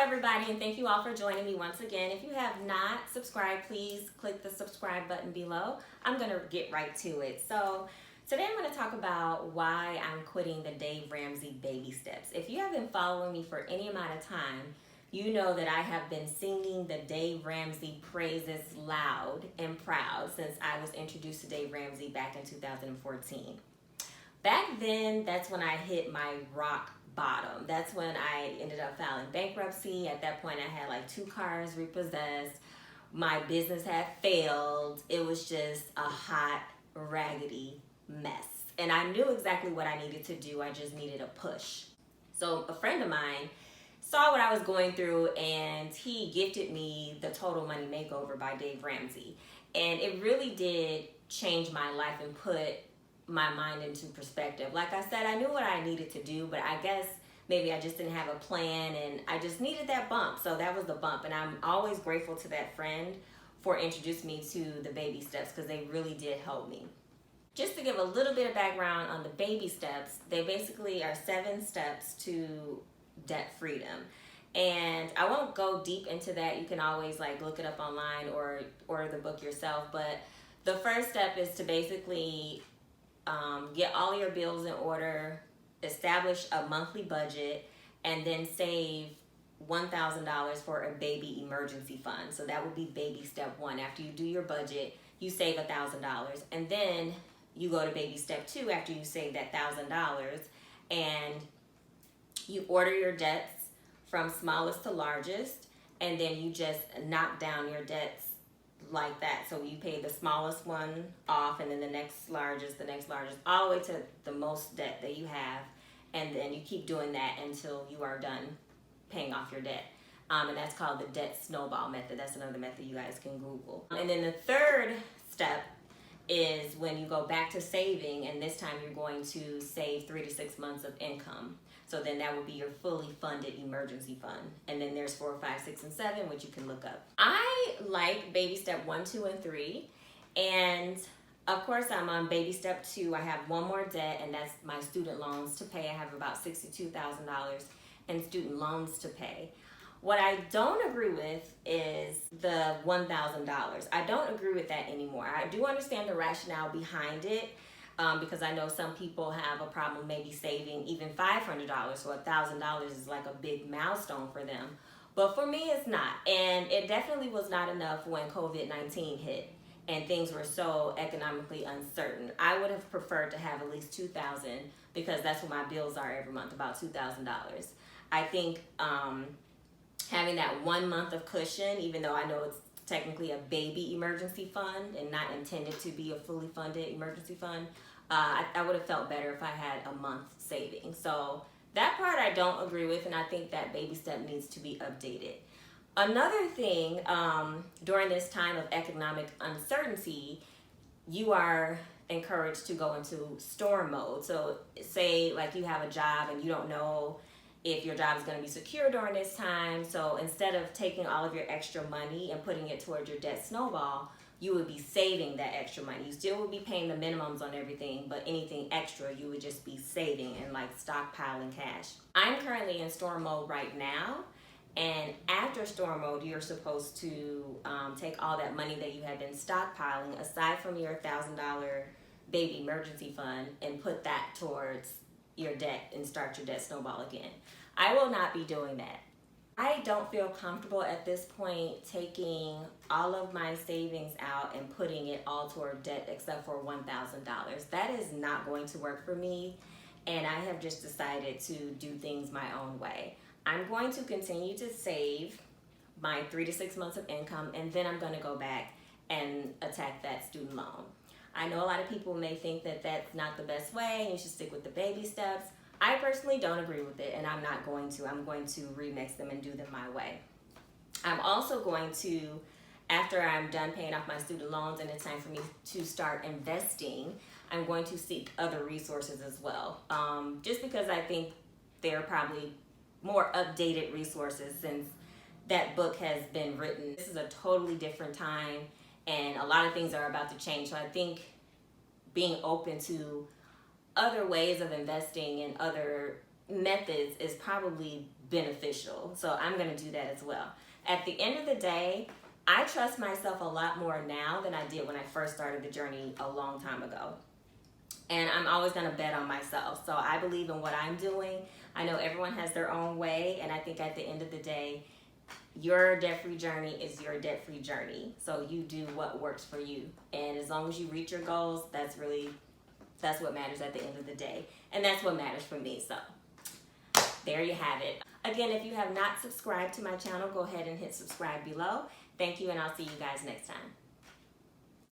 everybody, and thank you all for joining me once again. If you have not subscribed, please click the subscribe button below. I'm going to get right to it. So today I'm going to talk about why I'm quitting the Dave Ramsey baby steps. If you have been following me for any amount of time, you know that I have been singing the Dave Ramsey praises loud and proud since I was introduced to Dave Ramsey back in 2014. Back then, that's when I hit my rock bottom. That's when I ended up filing bankruptcy. At that point, I had like 2 cars repossessed. My business had failed. It was just a hot, raggedy mess. And I knew exactly what I needed to do. I just needed a push. So a friend of mine saw what I was going through, and he gifted me the Total Money Makeover by Dave Ramsey. And it really did change my life and put my mind into perspective. Like I said, I knew what I needed to do, but I guess maybe I just didn't have a plan, and I just needed that bump. So that was the bump, and I'm always grateful to that friend for introducing me to the baby steps because they really did help me. Just to give a little bit of background on the baby steps, they basically are 7 steps to debt freedom. And I won't go deep into that. You can always like look it up online or order the book yourself. But the first step is to basically get all your bills in order, establish a monthly budget, and then save $1,000 for a baby emergency fund. So that would be baby step 1. After you do your budget, you save $1,000, and then you go to baby step 2 after you save that $1,000, and you order your debts from smallest to largest, and then you just knock down your debts like that. So you pay the smallest one off, and then the next largest, all the way to the most debt that you have, and then you keep doing that until you are done paying off your debt. And that's called the debt snowball method. That's another method you guys can Google. And then the third step is when you go back to saving, and this time you're going to save 3 to 6 months of income. So then that would be your fully funded emergency fund. And then there's 4, 5, 6, and 7, which you can look up. I like baby step 1, 2, and 3. And of course, I'm on baby step 2. I have one more debt, and that's my student loans to pay. I have about $62,000 in student loans to pay. What I don't agree with is the $1,000. I don't agree with that anymore. I do understand the rationale behind it. Because I know some people have a problem maybe saving even $500, so $1,000 is like a big milestone for them. But for me, it's not. And it definitely was not enough when COVID-19 hit and things were so economically uncertain. I would have preferred to have at least $2,000 because that's what my bills are every month, about $2,000. I think having that 1 month of cushion, even though I know it's technically a baby emergency fund and not intended to be a fully funded emergency fund, I would have felt better if I had a month saving. So that part I don't agree with, and I think that baby step needs to be updated. Another thing, during this time of economic uncertainty, you are encouraged to go into storm mode. So say like you have a job and you don't know if your job is going to be secure during this time. So instead of taking all of your extra money and putting it towards your debt snowball, you would be saving that extra money. You still would be paying the minimums on everything, but anything extra you would just be saving and like stockpiling cash. I'm currently in storm mode right now, and after storm mode, you're supposed to take all that money that you had been stockpiling, aside from your $1,000 baby emergency fund, and put that towards your debt and start your debt snowball again. I will not be doing that. I don't feel comfortable at this point taking all of my savings out and putting it all toward debt except for $1,000. That is not going to work for me, and I have just decided to do things my own way. I'm going to continue to save my 3 to 6 months of income, and then I'm going to go back and attack that student loan. I know a lot of people may think that that's not the best way and you should stick with the baby steps. I personally don't agree with it, and I'm not going to. I'm going to remix them and do them my way. I'm also going to, after I'm done paying off my student loans and it's time for me to start investing, I'm going to seek other resources as well. Just because I think they're probably more updated resources since that book has been written. This is a totally different time, and a lot of things are about to change. So I think being open to other ways of investing and other methods is probably beneficial. So I'm going to do that as well. At the end of the day, I trust myself a lot more now than I did when I first started the journey a long time ago. And I'm always going to bet on myself. So I believe in what I'm doing. I know everyone has their own way. And I think at the end of the day, your debt-free journey is your debt-free journey. So you do what works for you. And as long as you reach your goals, that's what matters at the end of the day. And that's what matters for me. So there you have it. Again, if you have not subscribed to my channel, go ahead and hit subscribe below. Thank you, and I'll see you guys next time.